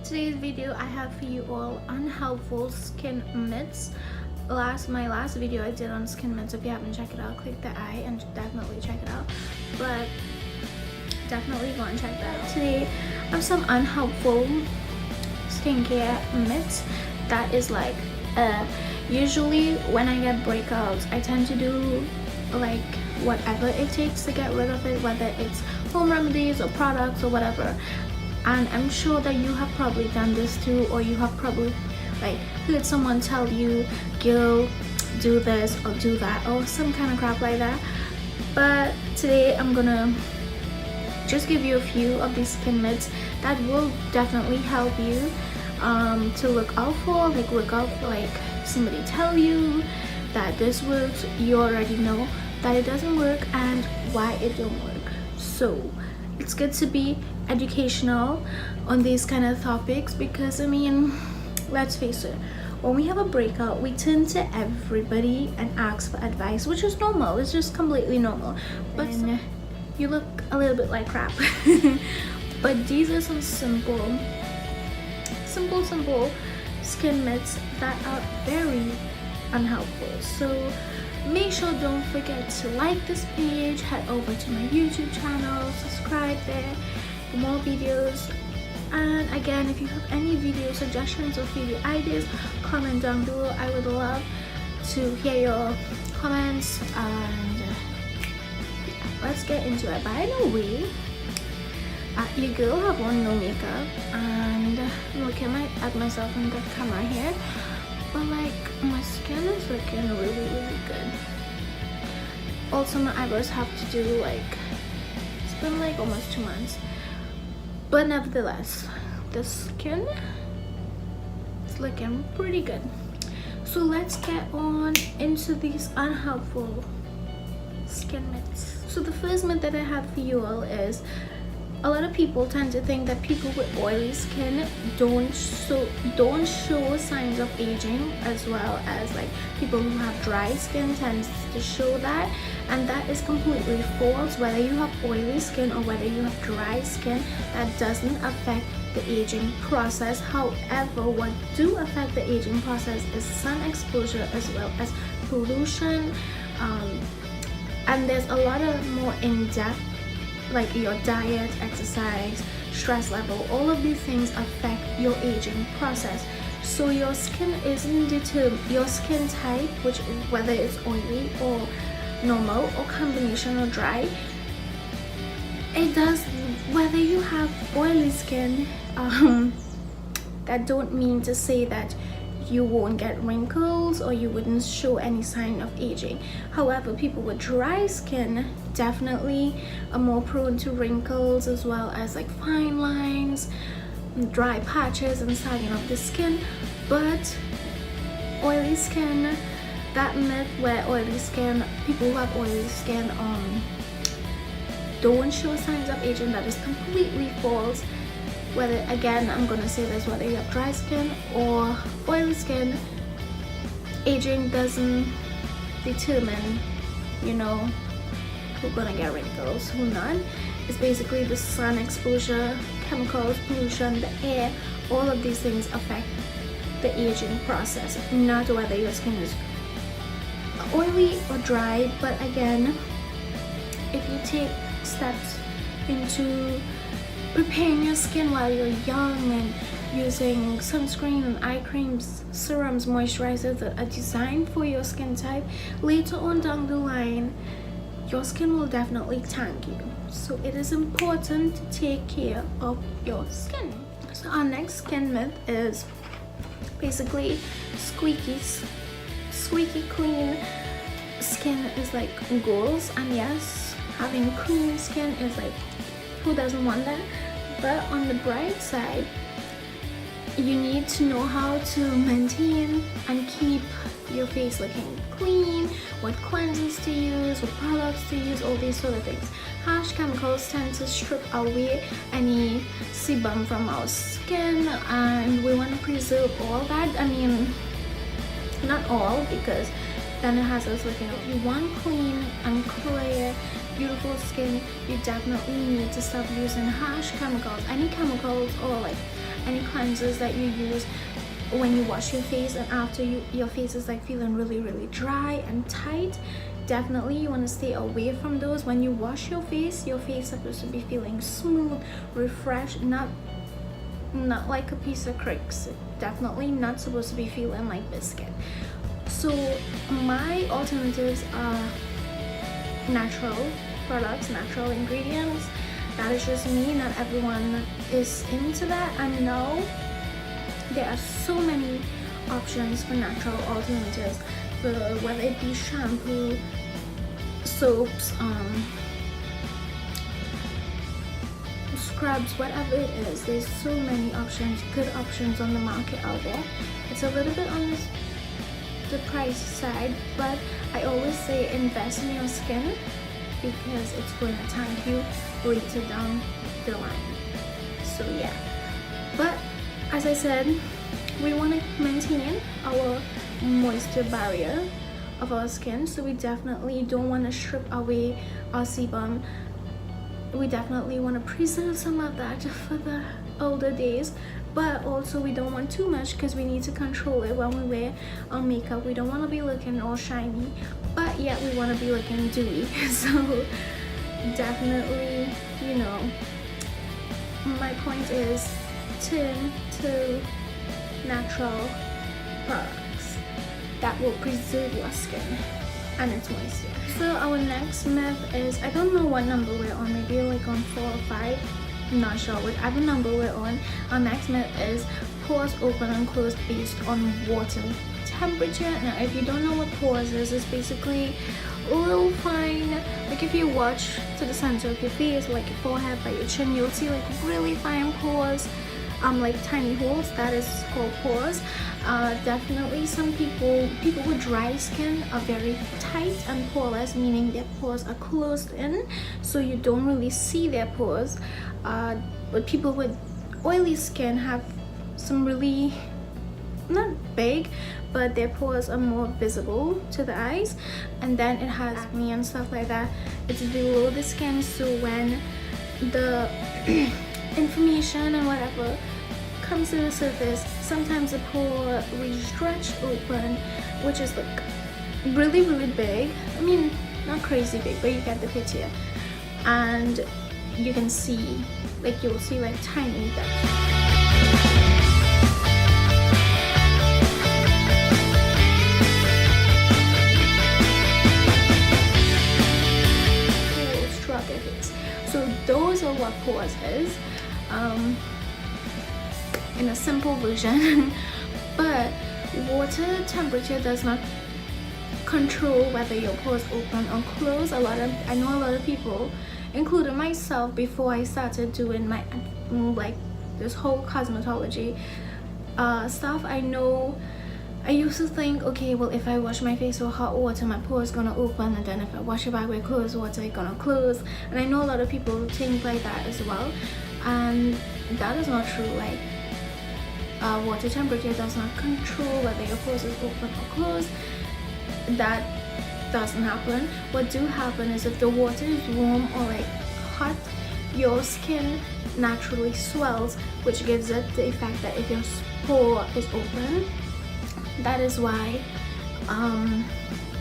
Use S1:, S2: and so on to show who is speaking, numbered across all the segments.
S1: today's video I have for you all unhelpful skin mitts. My last video I did on skin mitts. If you haven't checked it out, click the I and definitely check it out. But definitely go and check that out. Today I have some unhelpful skincare mitts that is like usually when I get breakouts I tend to do like whatever it takes to get rid of it, whether it's home remedies or products or whatever. And I'm sure that you have probably done this too, or you have probably like heard someone tell you, girl, do this or do that or some kind of crap like that. But today I'm gonna just give you a few of these skin mitts that will definitely help you to look out for, like somebody tell you that this works, you already know that it doesn't work and why it don't work. So it's good to be educational on these kind of topics, because I mean, let's face it, when we have a breakout we turn to everybody and ask for advice, which is normal. It's just completely normal. But you look a little bit like crap. But these are some simple skin mitts that are very unhelpful. So make sure, don't forget to like this page, head over to my YouTube channel, subscribe there for more videos. And again, if you have any video suggestions or video ideas, comment down below. I would love to hear your comments. And let's get into it. By the way, your girl have on no makeup and I'm looking at myself in the camera here, but like my skin is looking really good. Also my eyebrows have to do like, it's been like almost 2 months, but nevertheless the skin is looking pretty good. So let's get on into these unhelpful skin mitts. So the first myth that I have for you all is, a lot of people tend to think that people with oily skin don't show signs of aging, as well as like people who have dry skin tends to show that, and that is completely false. Whether you have oily skin or whether you have dry skin, that doesn't affect the aging process. However, what do affect the aging process is sun exposure as well as pollution, and there's a lot of more in-depth, like your diet, exercise, stress level. All of these things affect your aging process. So your skin isn't determined, your skin type, which whether it's oily or normal or combination or dry, it does. Whether you have oily skin, that don't mean to say that you won't get wrinkles or you wouldn't show any sign of aging. However, people with dry skin definitely are more prone to wrinkles, as well as like fine lines, dry patches and sagging of the skin. But oily skin, that myth where people who have oily skin don't show signs of aging, that is completely false. Whether, again, I'm gonna say this, whether you have dry skin or oily skin, aging doesn't determine, you know, who's gonna get wrinkles, who not. It's basically the sun exposure, chemicals, pollution, the air, all of these things affect the aging process, not whether your skin is oily or dry. But again, if you take steps into preparing your skin while you're young and using sunscreen and eye creams, serums, moisturizers that are designed for your skin type, later on down the line your skin will definitely thank you. So it is important to take care of your skin. So our next skin myth is basically squeaky clean skin is like goals. And yes, having clean skin is like, who doesn't want that? But on the bright side, you need to know how to maintain and keep your face looking clean, what cleansers to use, what products to use, all these sort of things. Harsh chemicals tend to strip away any sebum from our skin, and we want to preserve all that. I mean, not all, because then it has us looking out. You want clean and clear, beautiful skin, you definitely need to stop using harsh chemicals. Any chemicals or like any cleansers that you use when you wash your face and after your face is like feeling really dry and tight, definitely you want to stay away from those. When you wash your face is supposed to be feeling smooth, refreshed, not like a piece of cricks. Definitely not supposed to be feeling like biscuit. So my alternatives are natural products, natural ingredients. That is just me. Not everyone is into that. I know there are so many options for natural alternatives, for whether it be shampoo, soaps, scrubs, whatever it is. There's so many options, good options on the market out there. It's a little bit on the price side, but I always say invest in your skin because it's going to thank you later down the line. So yeah, but as I said, we want to maintain our moisture barrier of our skin, so we definitely don't want to strip away our sebum. We definitely want to preserve some of that for the older days, but also we don't want too much because we need to control it when we wear our makeup. We don't want to be looking all shiny, but yet we want to be looking dewy. So definitely, you know, my point is turn to natural products that will preserve your skin and its moisture. So our next myth is, I don't know what number we're on, maybe like on 4 or 5, I'm not sure whatever number we're on. Our next myth is pores open and close based on water temperature. Now if you don't know what pores is, it's basically a little fine, like if you watch to the center of your face, like your forehead, by your chin, you'll see like really fine pores, like tiny holes. That is called pores. Definitely some people with dry skin are very tight and poreless, meaning their pores are closed in, so you don't really see their pores. But people with oily skin have some really, not big, but their pores are more visible to the eyes. And then it has acne and stuff like that. It's below the skin, so when the inflammation and whatever comes to the surface, sometimes the pore will stretch open, which is like really big. I mean, not crazy big, but you get the picture. And you can see, like you'll see like tiny holes throughout their face. So those are what pores is. In a simple version. But water temperature does not control whether your pores open or close. I know a lot of people, including myself, before I started doing my like this whole cosmetology stuff, I used to think, okay, well, if I wash my face with hot water, my pores gonna open, and then if I wash it back with cold water, it's gonna close. And I know a lot of people think like that as well, and that is not true. Like water temperature does not control whether your pores is open or closed. That doesn't happen. What do happen is if the water is warm or like hot, your skin naturally swells, which gives it the effect that if your pore is open. That is why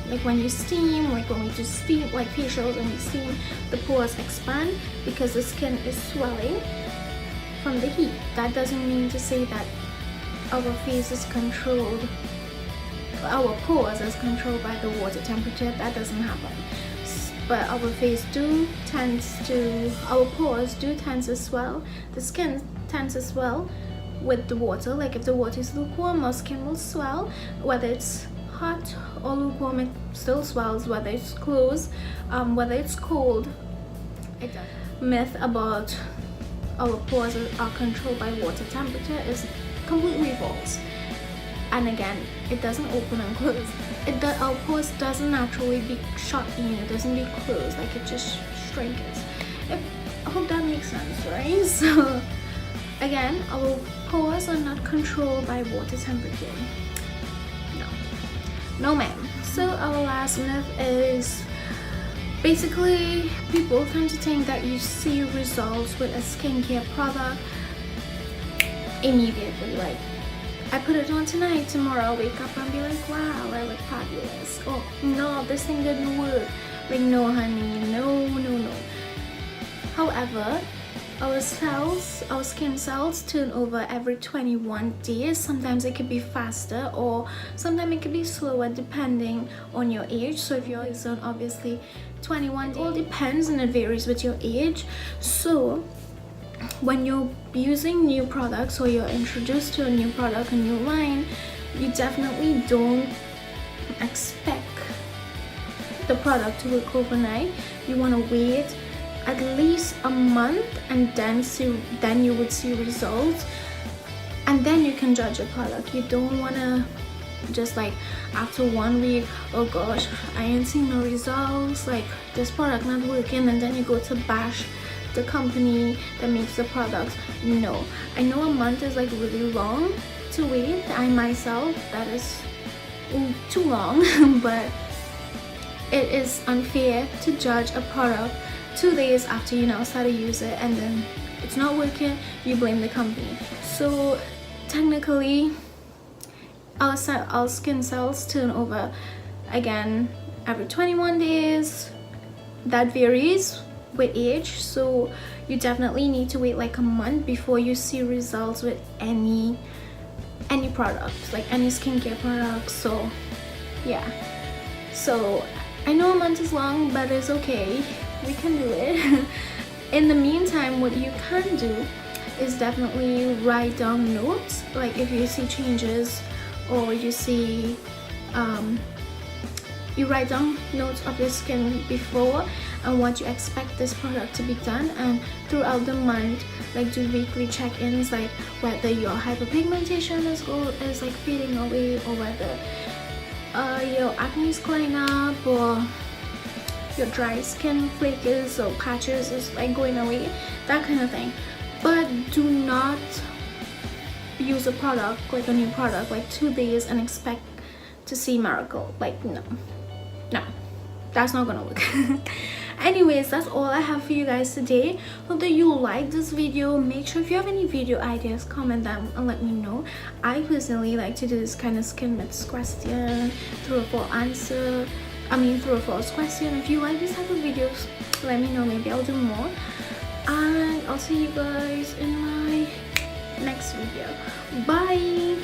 S1: like when you steam, like when we do steam, like facials, and we steam, the pores expand because the skin is swelling from the heat. That doesn't mean to say that our face is controlled, our pores is controlled by the water temperature. That doesn't happen. But our face our pores do tend to swell, the skin tends to swell with the water. Like if the water is lukewarm, our skin will swell. Whether it's hot or lukewarm, it still swells. Whether it's closed, whether it's cold, it does. Myth about our pores are controlled by water temperature is completely false. And again, it doesn't open and close. Our pores doesn't naturally be shut in, it doesn't be closed, like it just shrinks. I hope that makes sense, right? So again, our pores are not controlled by water temperature. No ma'am. So our last myth is, basically people tend to think that you see results with a skincare product immediately. Like, I put it on tonight, tomorrow I'll wake up and be like, wow, I look fabulous. Oh no, this thing didn't work. Like, no honey, no. However, our skin cells turn over every 21 days. Sometimes it could be faster, or sometimes it could be slower depending on your age. So if you're on obviously 21, it all depends and it varies with your age. So when you're using new products or you're introduced to a new product, a new line, you definitely don't expect the product to work overnight. You want to wait at least a month, and then you would see results, and then you can judge a product. You don't want to just like after 1 week, oh gosh, I ain't seen no results, like this product not working, and then you go to bash the company that makes the products. No, I know a month is like really long to wait. I myself, that is too long but it is unfair to judge a product 2 days after you now start to use it, and then it's not working, you blame the company. So technically our skin cells turn over again every 21 days. That varies with age, so you definitely need to wait like a month before you see results with any products, like any skincare products. So yeah, so I know a month is long, but it's okay, we can do it. In the meantime, what you can do is definitely write down notes, like if you see changes or you see you write down notes of your skin before and what you expect this product to be done, and throughout the month, like do weekly check-ins, like whether your hyperpigmentation is like fading away, or whether your acne is clearing up, or your dry skin flakes or patches is like going away, that kind of thing. But do not use a product, like a new product, like 2 days and expect to see miracle. Like no, that's not gonna work. Anyways, that's all I have for you guys today. Hope that you like this video. Make sure if you have any video ideas, comment them and let me know. I personally like to do this kind of skin myths question, true or false question. If you like these type of videos, let me know, maybe I'll do more, and I'll see you guys in my next video. Bye.